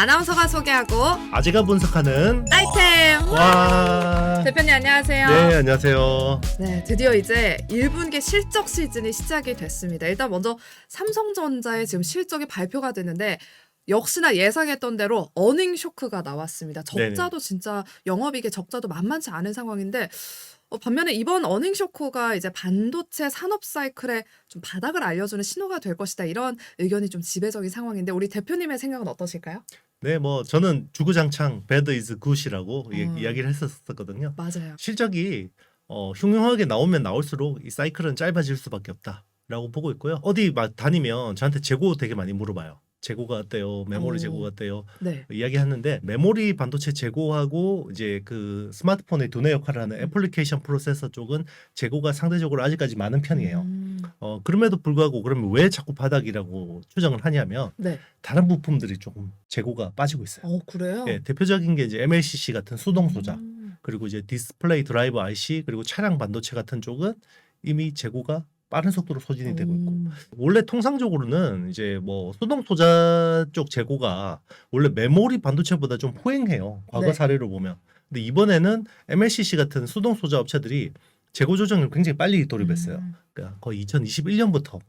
아나운서가 소개하고 아재가 분석하는 아이템. 와. 대표님 안녕하세요. 네, 안녕하세요. 네, 드디어 이제 1분기 실적 시즌이 시작이 됐습니다. 일단 먼저 삼성전자의 지금 실적이 발표가 됐는데 역시나 예상했던 대로 어닝 쇼크가 나왔습니다. 적자도 진짜 영업이익의 적자도 만만치 않은 상황인데 반면에 이번 어닝 쇼크가 이제 반도체 산업 사이클에 좀 바닥을 알려주는 신호가 될 것이다. 이런 의견이 좀 지배적인 상황인데 우리 대표님의 생각은 어떠실까요? 네, 뭐 저는 주구장창 bad is good이라고 음. 이야기를 했었거든요. 맞아요. 실적이 흉흉하게 나오면 나올수록 이 사이클은 짧아질 수밖에 없다라고 보고 있고요. 어디 막 다니면 저한테 재고 되게 많이 물어봐요. 재고가 어때요? 메모리 오. 재고가 어때요? 네. 이야기하는데 메모리 반도체 재고하고 이제 그 스마트폰의 두뇌 역할을 하는 애플리케이션 프로세서 쪽은 재고가 상대적으로 아직까지 많은 편이에요. 그럼에도 불구하고 그러면 왜 자꾸 바닥이라고 추정을 하냐면 네. 다른 부품들이 조금 재고가 빠지고 있어요. 그래요? 예, 대표적인 게 이제 MLCC 같은 수동 소자, 음. 그리고 이제 디스플레이 드라이버 IC, 그리고 차량 반도체 같은 쪽은 이미 재고가 빠른 속도로 소진이 되고 있고, 원래 통상적으로는 이제 뭐 수동 소자 쪽 재고가 원래 메모리 반도체보다 좀 포행해요. 과거 네. 사례로 보면. 근데 이번에는 MLCC 같은 수동 소자 업체들이 재고 조정을 굉장히 빨리 돌입했어요. 그러니까 거의 2021년부터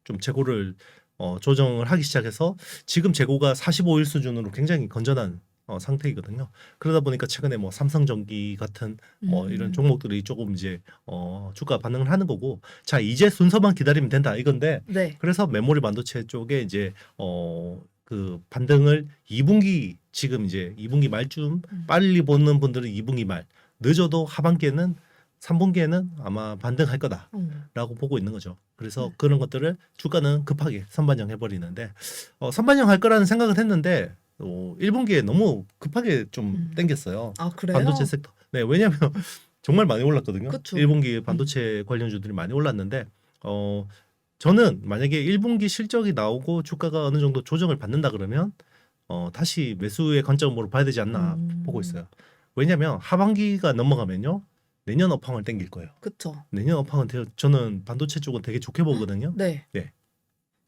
좀 재고를 조정을 하기 시작해서 지금 재고가 45일 수준으로 굉장히 건전한 상태이거든요. 그러다 보니까 최근에 뭐 삼성전기 같은 이런 종목들이 조금 이제 주가 반응을 하는 거고, 자 이제 순서만 기다리면 된다 이건데, 네. 그래서 메모리 반도체 쪽에 이제 그 반등을 2분기 지금 이제 2분기 말쯤 빨리 보는 분들은 2분기 말, 늦어도 하반기에는 3분기에는 아마 반등할 거다라고 보고 있는 거죠. 그래서 그런 것들을 주가는 급하게 선반영 해버리는데, 선반영 할 거라는 생각을 했는데 1분기에 너무 급하게 좀 땡겼어요. 아 그래요? 반도체 섹터. 네, 왜냐하면 정말 많이 올랐거든요. 그쵸. 1분기 반도체 관련주들이 많이 올랐는데 저는 만약에 1분기 실적이 나오고 주가가 어느 정도 조정을 받는다 그러면 다시 매수의 관점으로 봐야 되지 않나 보고 있어요. 왜냐하면 하반기가 넘어가면요, 내년 업황을 땡길 거예요. 그쵸. 내년 업황은 저는 반도체 쪽은 되게 좋게 보거든요. 네. 네.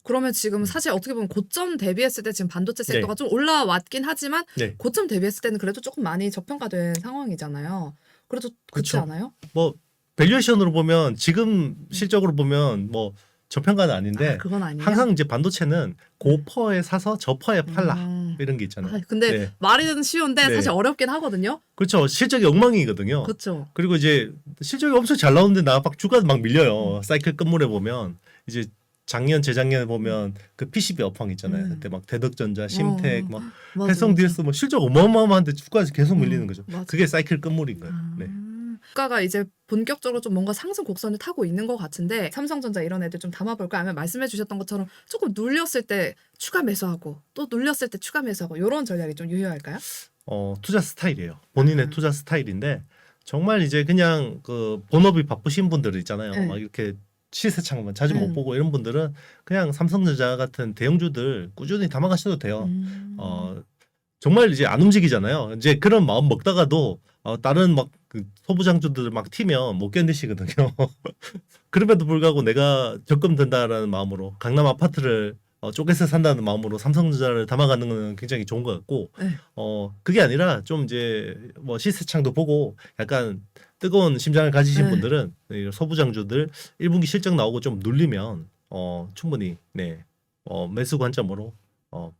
그러면 지금 사실 어떻게 보면 고점 대비했을 때 지금 반도체 섹터가 좀 올라왔긴 하지만 네. 고점 대비했을 때는 그래도 조금 많이 저평가된 상황이잖아요. 그래도 그렇지 그쵸. 않아요? 뭐 밸류에이션으로 보면 지금 실적으로 보면 뭐 저평가는 아닌데, 그건 아니에요. 항상 이제 반도체는 고퍼에 사서 저퍼에 팔라 이런 게 있잖아요. 근데 네. 말은 쉬운데 네. 사실 어렵긴 하거든요. 그렇죠. 실적이 엉망이거든요. 그렇죠. 그리고 이제 실적이 엄청 잘 나오는데 막 주가도 막 밀려요. 사이클 끝물에 보면 이제 작년 재작년에 보면 그 PCB 업황 있잖아요. 그때 막 대덕전자, 심텍, 막 맞아, 해성 맞아. DS 뭐 실적 어마어마한데 주가에서 계속 밀리는 거죠. 맞아. 그게 사이클 끝물인 거예요. 네. 주가가 이제 본격적으로 좀 뭔가 상승 곡선을 타고 있는 것 같은데 삼성전자 이런 애들 좀 담아볼까? 아니면 말씀해 주셨던 것처럼 조금 눌렸을 때 추가 매수하고 또 눌렸을 때 추가 매수하고 이런 전략이 좀 유효할까요? 투자 스타일이에요. 본인의 투자 스타일인데, 정말 이제 그냥 그 본업이 바쁘신 분들 있잖아요. 네. 막 이렇게 시세창만 자주 못 보고 이런 분들은 그냥 삼성전자 같은 대형주들 꾸준히 담아가셔도 돼요. 정말 이제 안 움직이잖아요. 이제 그런 마음 먹다가도 다른 막 그 소부장주들 막 튀면 못 견디시거든요. 그럼에도 불구하고 내가 적금 든다라는 마음으로 강남 아파트를 쪼개서 산다는 마음으로 삼성전자를 담아가는 거는 굉장히 좋은 것 같고, 네. 그게 아니라 좀 이제 뭐 시세창도 보고 약간 뜨거운 심장을 가지신 네. 분들은 이 소부장주들 1분기 실적 나오고 좀 눌리면 충분히 매수 관점으로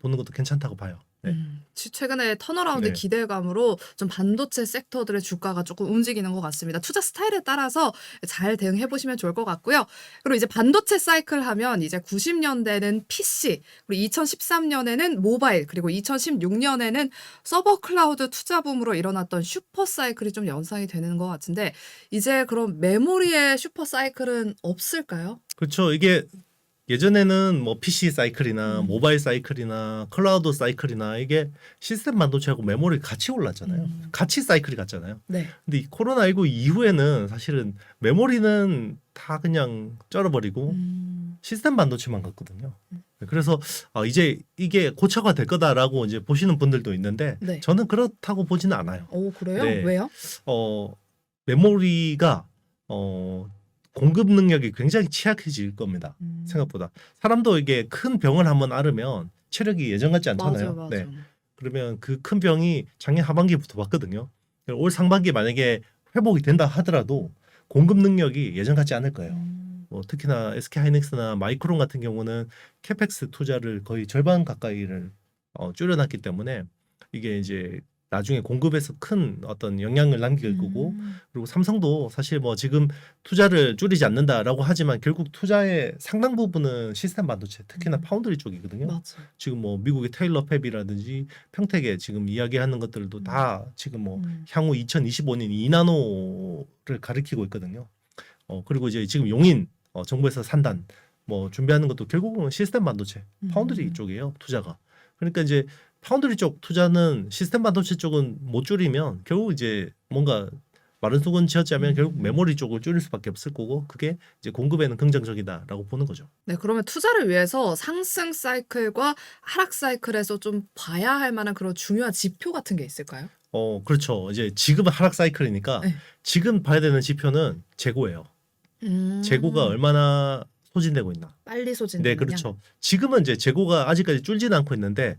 보는 것도 괜찮다고 봐요. 네. 최근에 턴어라운드 네. 기대감으로 좀 반도체 섹터들의 주가가 조금 움직이는 것 같습니다. 투자 스타일에 따라서 잘 대응해 보시면 좋을 것 같고요. 그리고 이제 반도체 사이클 하면 이제 90년대는 PC, 그리고 2013년에는 모바일, 그리고 2016년에는 서버 클라우드 투자 붐으로 일어났던 슈퍼 사이클이 좀 연상이 되는 것 같은데 이제 그럼 메모리의 슈퍼 사이클은 없을까요? 그렇죠. 이게 예전에는 뭐 PC 사이클이나 모바일 사이클이나 클라우드 사이클이나 이게 시스템 반도체하고 메모리 같이 올랐잖아요. 같이 사이클이 갔잖아요. 네. 근데 이 코로나19 이후에는 사실은 메모리는 다 그냥 쩔어버리고 시스템 반도체만 갔거든요. 그래서 이제 이게 고쳐가 될 거다라고 이제 보시는 분들도 있는데, 네. 저는 그렇다고 보지는 않아요. 오, 그래요? 네. 왜요? 메모리가 공급 능력이 굉장히 취약해질 겁니다. 생각보다. 사람도 이게 큰 병을 한번 앓으면 체력이 예전 같지 않잖아요. 맞아요. 네. 그러면 그 큰 병이 작년 하반기부터 봤거든요. 올 상반기 만약에 회복이 된다 하더라도 공급 능력이 예전 같지 않을 거예요. 뭐 특히나 SK 하이닉스나 마이크론 같은 경우는 캐펙스 투자를 거의 절반 가까이를 줄여놨기 때문에 이게 이제 나중에 공급에서 큰 어떤 영향을 남길 거고, 그리고 삼성도 사실 뭐 지금 투자를 줄이지 않는다라고 하지만 결국 투자의 상당 부분은 시스템 반도체, 특히나 파운드리 쪽이거든요. 맞아. 지금 뭐 미국의 테일러 팹이라든지 평택에 지금 이야기하는 것들도 다 지금 뭐 향후 2025년 2나노를 가리키고 있거든요. 그리고 이제 지금 용인 정부에서 산단 뭐 준비하는 것도 결국은 시스템 반도체, 파운드리 쪽이에요, 투자가. 그러니까 이제 파운드리 쪽 투자는 시스템 반도체 쪽은 못 줄이면 결국 이제 뭔가 마른 속은 지었자면 결국 메모리 쪽을 줄일 수밖에 없을 거고, 그게 이제 공급에는 긍정적이다라고 보는 거죠. 네, 그러면 투자를 위해서 상승 사이클과 하락 사이클에서 좀 봐야 할 만한 그런 중요한 지표 같은 게 있을까요? 그렇죠. 이제 지금은 하락 사이클이니까 네. 지금 봐야 되는 지표는 재고예요. 재고가 얼마나 소진되고 있나. 빨리 소진되느냐. 네, 그렇죠. 지금은 이제 재고가 아직까지 줄지는 않고 있는데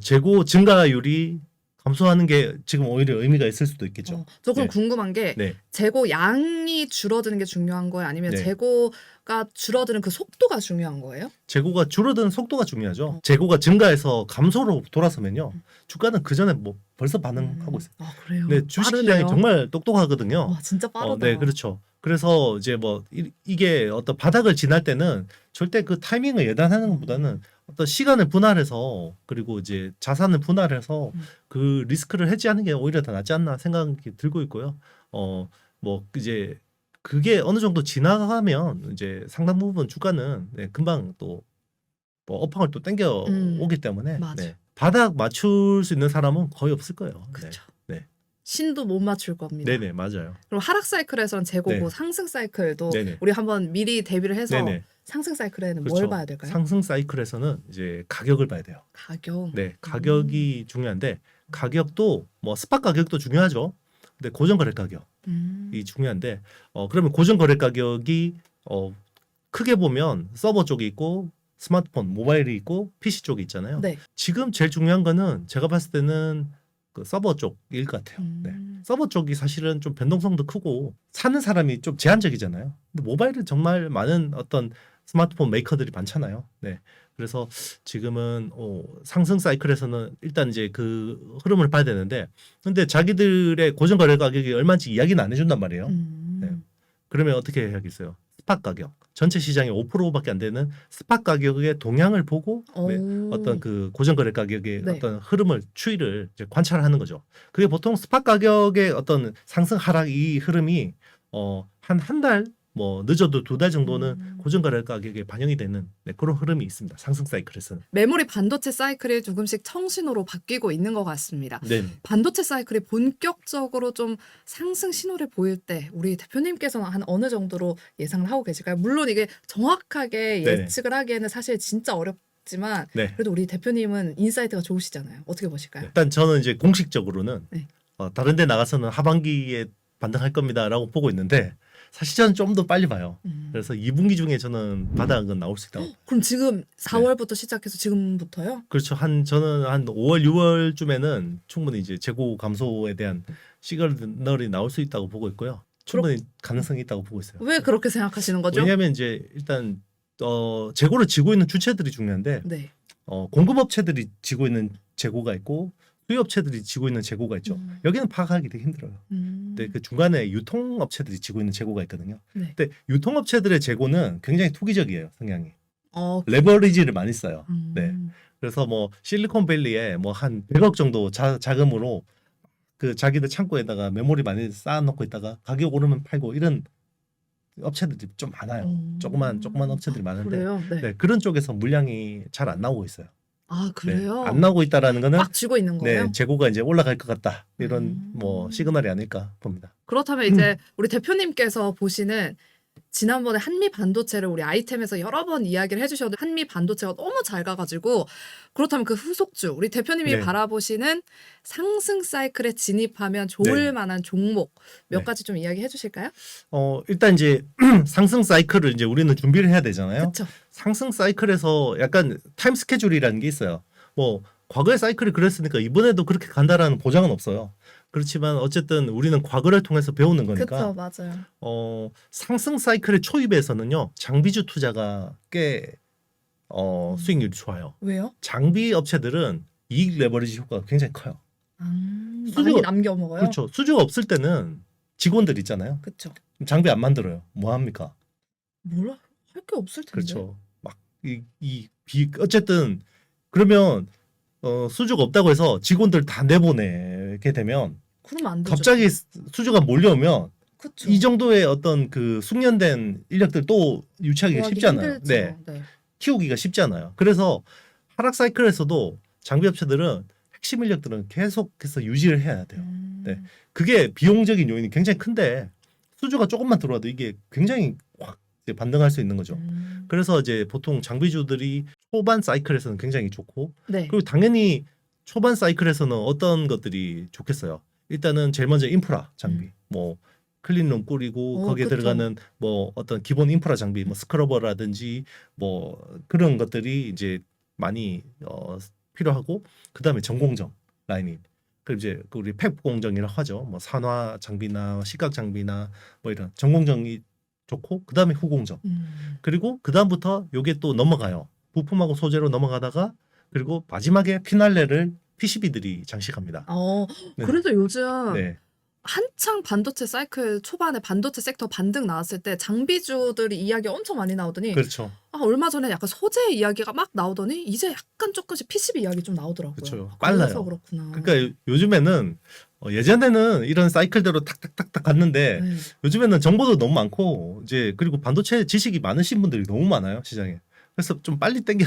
재고 증가율이 감소하는 게 지금 오히려 의미가 있을 수도 있겠죠. 저 그럼 네. 궁금한 게 네. 재고 양이 줄어드는 게 중요한 거예요? 아니면 네. 재고가 줄어드는 그 속도가 중요한 거예요? 재고가 줄어드는 속도가 중요하죠. 재고가 증가해서 감소로 돌아서면요, 주가는 그 전에 뭐 벌써 반응하고 있어요. 아, 그래요? 네, 주식시장이 정말 똑똑하거든요. 와, 진짜 빠르다. 네, 그렇죠. 그래서 이제 뭐 이게 어떤 바닥을 지날 때는 절대 그 타이밍을 예단하는 것보다는 어떤 시간을 분할해서, 그리고 이제 자산을 분할해서 그 리스크를 해지하는 게 오히려 더 낫지 않나 생각이 들고 있고요. 뭐 이제 그게 어느 정도 지나가면 이제 상당 부분 주가는 금방 또 뭐 업황을 또 땡겨 오기 때문에 맞아. 바닥 맞출 수 있는 사람은 거의 없을 거예요. 그렇죠. 네. 신도 못 맞출 겁니다. 네네, 맞아요. 그럼 하락 사이클에서는 재고고 네. 상승 사이클도 네네. 우리 한번 미리 대비를 해서 네네. 상승 사이클에는 그렇죠. 뭘 봐야 될까요? 상승 사이클에서는 이제 가격을 봐야 돼요. 가격. 네, 가격이 중요한데, 가격도 뭐 스팟 가격도 중요하죠. 근데 고정 거래 가격이 중요한데, 그러면 고정 거래 가격이 크게 보면 서버 쪽이 있고 스마트폰, 모바일이 있고 PC 쪽이 있잖아요. 네. 지금 제일 중요한 거는 제가 봤을 때는 그 서버 쪽일 것 같아요. 네. 서버 쪽이 사실은 좀 변동성도 크고 사는 사람이 좀 제한적이잖아요. 근데 모바일은 정말 많은 어떤 스마트폰 메이커들이 많잖아요. 네. 그래서 지금은 상승 사이클에서는 일단 이제 그 흐름을 봐야 되는데, 근데 자기들의 고정 거래 가격이 얼마인지 이야기는 안 해준단 말이에요. 네. 그러면 어떻게 해야겠어요? 스팟 가격, 전체 시장의 5%밖에 안 되는 스팟 가격의 동향을 보고 어떤 그 고정 거래 가격의 네. 어떤 흐름을, 추이를 이제 관찰하는 거죠. 그게 보통 스팟 가격의 어떤 상승 하락 이 흐름이 한 달, 뭐 늦어도 2달 정도는 고정 거래 가격에 반영이 되는 그런 흐름이 있습니다. 상승 사이클에서는. 메모리 반도체 사이클이 조금씩 청신호로 바뀌고 있는 것 같습니다. 네. 반도체 사이클이 본격적으로 좀 상승 신호를 보일 때 우리 대표님께서는 한 어느 정도로 예상을 하고 계실까요? 물론 이게 정확하게 네네. 예측을 하기에는 사실 진짜 어렵지만 네. 그래도 우리 대표님은 인사이트가 좋으시잖아요. 어떻게 보실까요? 일단 저는 이제 공식적으로는 네. 다른 데 나가서는 하반기에 반등할 겁니다라고 보고 있는데, 사실 저는 좀 더 빨리 봐요. 그래서 2분기 중에 저는 바닥은 나올 수 있다고 봐요. 그럼 지금 4월부터 시작해서 지금부터요? 그렇죠. 저는 한 5월, 6월쯤에는 충분히 이제 재고 감소에 대한 시그널이 나올 수 있다고 보고 있고요. 충분히 가능성이 있다고 보고 있어요. 왜 그렇게 생각하시는 거죠? 왜냐하면 이제 일단 재고를 지고 있는 주체들이 중요한데, 네. 공급업체들이 지고 있는 재고가 있고 수요업체들이 지고 있는 재고가 있죠. 여기는 파악하기 되게 힘들어요. 근데 그 중간에 유통업체들이 지고 있는 재고가 있거든요. 네. 근데 유통업체들의 재고는 굉장히 투기적이에요, 성향이. 레버리지를 레버리지를 많이 써요. 네. 그래서 뭐 실리콘밸리에 뭐 한 100억 정도 자금으로 그 자기들 창고에다가 메모리 많이 쌓아놓고 있다가 가격 오르면 팔고, 이런 업체들이 좀 많아요. 조그만 업체들이 많은데, 그래요? 네. 네, 그런 쪽에서 물량이 잘 안 나오고 있어요. 아, 그래요? 네, 안 나오고 있다라는 거는 막 쥐고 있는 거예요? 재고가 이제 올라갈 것 같다, 이런 뭐 시그널이 아닐까 봅니다. 그렇다면 이제 우리 대표님께서 보시는 지난번에 한미 반도체를 우리 아이템에서 여러 번 이야기를 해주셨는데 한미 반도체가 너무 잘 가가지고 그렇다면 그 후속주 우리 대표님이 네. 바라보시는 상승 사이클에 진입하면 좋을 네. 만한 종목 몇 네. 가지 좀 이야기해 주실까요? 일단 이제 상승 사이클을 이제 우리는 준비를 해야 되잖아요. 그렇죠. 상승 사이클에서 약간 타임 스케줄이라는 게 있어요. 뭐 과거의 사이클이 그랬으니까 이번에도 그렇게 간다라는 보장은 없어요. 그렇지만 어쨌든 우리는 과거를 통해서 배우는 거니까 그렇죠, 맞아요. 상승 사이클의 초입에서는요 장비주 투자가 꽤 수익률이 좋아요. 왜요? 장비 업체들은 이익 레버리지 효과가 굉장히 커요. 많이 수주가- 남겨 먹어요. 그렇죠. 수주가 없을 때는 직원들 있잖아요. 그렇죠. 장비 안 만들어요. 뭐 합니까? 뭐라 할 게 없을 텐데. 그렇죠. 막 어쨌든 그러면 수주가 없다고 해서 직원들 다 내보내게 되면 그러면 안 되죠. 갑자기 수주가 몰려오면 그렇죠. 이 정도의 어떤 그 숙련된 인력들 또 유치하기가 구하기 쉽지 않아요. 힘들죠. 네. 네. 키우기가 쉽지 않아요. 그래서 하락 사이클에서도 장비 업체들은 핵심 인력들은 계속해서 유지를 해야 돼요. 네. 그게 비용적인 요인이 굉장히 큰데 수주가 조금만 들어와도 이게 굉장히 확 이제 반등할 수 있는 거죠. 그래서 이제 보통 장비주들이 초반 사이클에서는 굉장히 좋고 네. 그리고 당연히 초반 사이클에서는 어떤 것들이 좋겠어요. 일단은 제일 먼저 인프라 장비, 뭐 클린룸 꾸리고 거기에 그쵸. 들어가는 뭐 어떤 기본 인프라 장비, 뭐 스크러버라든지 뭐 그런 것들이 이제 많이 필요하고 그 다음에 전공정 라인이 그리고 이제 그 우리 팩 공정이라고 하죠. 뭐 산화 장비나 식각 장비나 뭐 이런 전공정이 좋고 그 다음에 후공정. 그리고 그 다음부터 요게 또 넘어가요. 부품하고 소재로 넘어가다가 그리고 마지막에 피날레를 PCB들이 장식합니다. 네. 그래도 요즘 네, 한창 반도체 사이클 초반에 반도체 섹터 반등 나왔을 때 장비주들이 이야기 엄청 많이 나오더니 그렇죠. 얼마 전에 약간 소재 이야기가 막 나오더니 이제 약간 조금씩 PCB 이야기 좀 나오더라고요. 그렇죠. 그래서 빨라요. 그렇구나. 그러니까 요즘에는 예전에는 이런 사이클대로 탁탁탁탁 갔는데 네. 요즘에는 정보도 너무 많고 이제 그리고 반도체 지식이 많으신 분들이 너무 많아요 시장에. 그래서 좀 빨리 땡겨.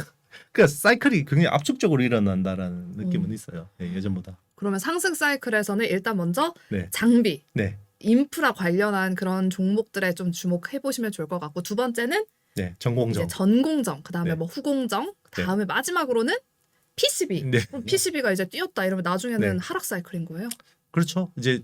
그러니까 사이클이 굉장히 압축적으로 일어난다라는 느낌은 있어요. 예, 예전보다. 그러면 상승 사이클에서는 일단 먼저 네, 장비, 네, 인프라 관련한 그런 종목들에 좀 주목해 보시면 좋을 것 같고 두 번째는 네. 전공정. 이제 전공정, 그다음에 네. 뭐 후공정, 그다음에 마지막으로는 PCB. 네. 그럼 PCB가 이제 뛰었다 이러면 나중에는 네. 하락 사이클인 거예요. 그렇죠. 이제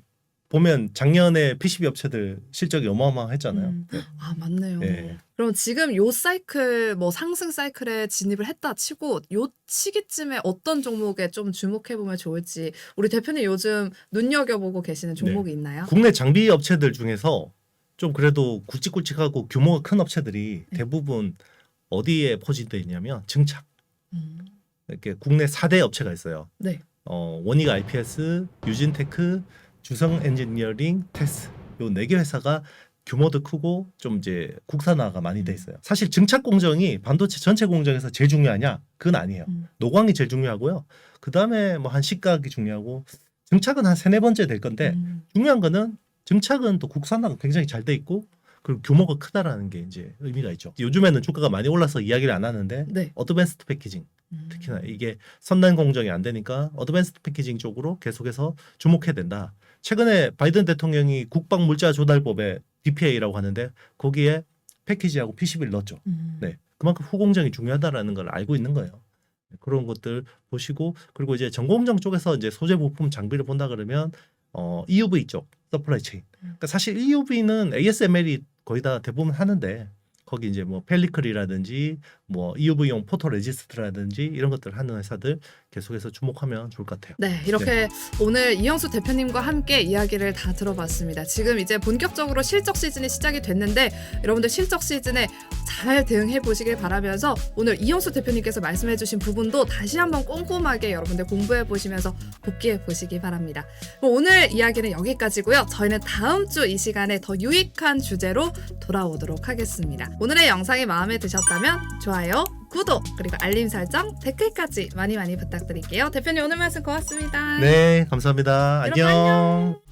보면 작년에 PCB 업체들 실적이 어마어마했잖아요. 네. 맞네요. 네. 그럼 지금 요 사이클 뭐 상승 사이클에 진입을 했다 치고 요 시기쯤에 어떤 종목에 좀 주목해 보면 좋을지 우리 대표님 요즘 눈여겨보고 계시는 종목이 있나요? 국내 장비 업체들 중에서 좀 그래도 굵직굵직하고 규모가 큰 업체들이 네. 대부분 어디에 포진되어 있냐면 증착. 음, 이렇게 국내 4대 업체가 있어요. 네. 원익 IPS, 유진테크, 주성 엔지니어링, 테스. 요 4개 회사가 규모도 크고 좀 이제 국산화가 많이 돼 있어요. 사실 증착 공정이 반도체 전체 공정에서 제일 중요하냐? 그건 아니에요. 노광이 제일 중요하고요. 그다음에 뭐 한 식각이 중요하고 증착은 한 3-4번째 될 건데 중요한 거는 증착은 또 국산화가 굉장히 잘 돼 있고 그리고 규모가 크다라는 게 이제 의미가 있죠. 요즘에는 주가가 많이 올라서 이야기를 안 하는데 네. 어드밴스드 패키징 특히나 이게 선단 공정이 안 되니까 어드밴스드 패키징 쪽으로 계속해서 주목해야 된다. 최근에 바이든 대통령이 국방 물자 조달법에 DPA라고 하는데 거기에 패키지하고 PCB를 넣었죠. 네, 그만큼 후공정이 중요하다라는 걸 알고 있는 거예요. 그런 것들 보시고 그리고 이제 전공정 쪽에서 이제 소재 부품 장비를 본다 그러면 EUV 쪽 서플라이 체인. 그러니까 사실 EUV는 ASML이 거의 다 대부분 하는데 거기 이제 뭐 펠리클이라든지 뭐 EUV용 포토 레지스트라든지 이런 것들 하는 회사들 계속해서 주목하면 좋을 것 같아요. 네, 이렇게 오늘 이영수 대표님과 함께 이야기를 다 들어봤습니다. 지금 이제 본격적으로 실적 시즌이 시작이 됐는데 여러분들 실적 시즌에 잘 대응해 보시길 바라면서 오늘 이영수 대표님께서 말씀해 주신 부분도 다시 한번 꼼꼼하게 여러분들 공부해 보시면서 복기해 보시기 바랍니다. 그럼 오늘 이야기는 여기까지고요. 저희는 다음 주 이 시간에 더 유익한 주제로 돌아오도록 하겠습니다. 오늘의 영상이 마음에 드셨다면 좋아요, 구독, 그리고 알림 설정, 댓글까지 많이 부탁드릴게요. 대표님 오늘 말씀 고맙습니다. 네, 감사합니다. 여러분 안녕.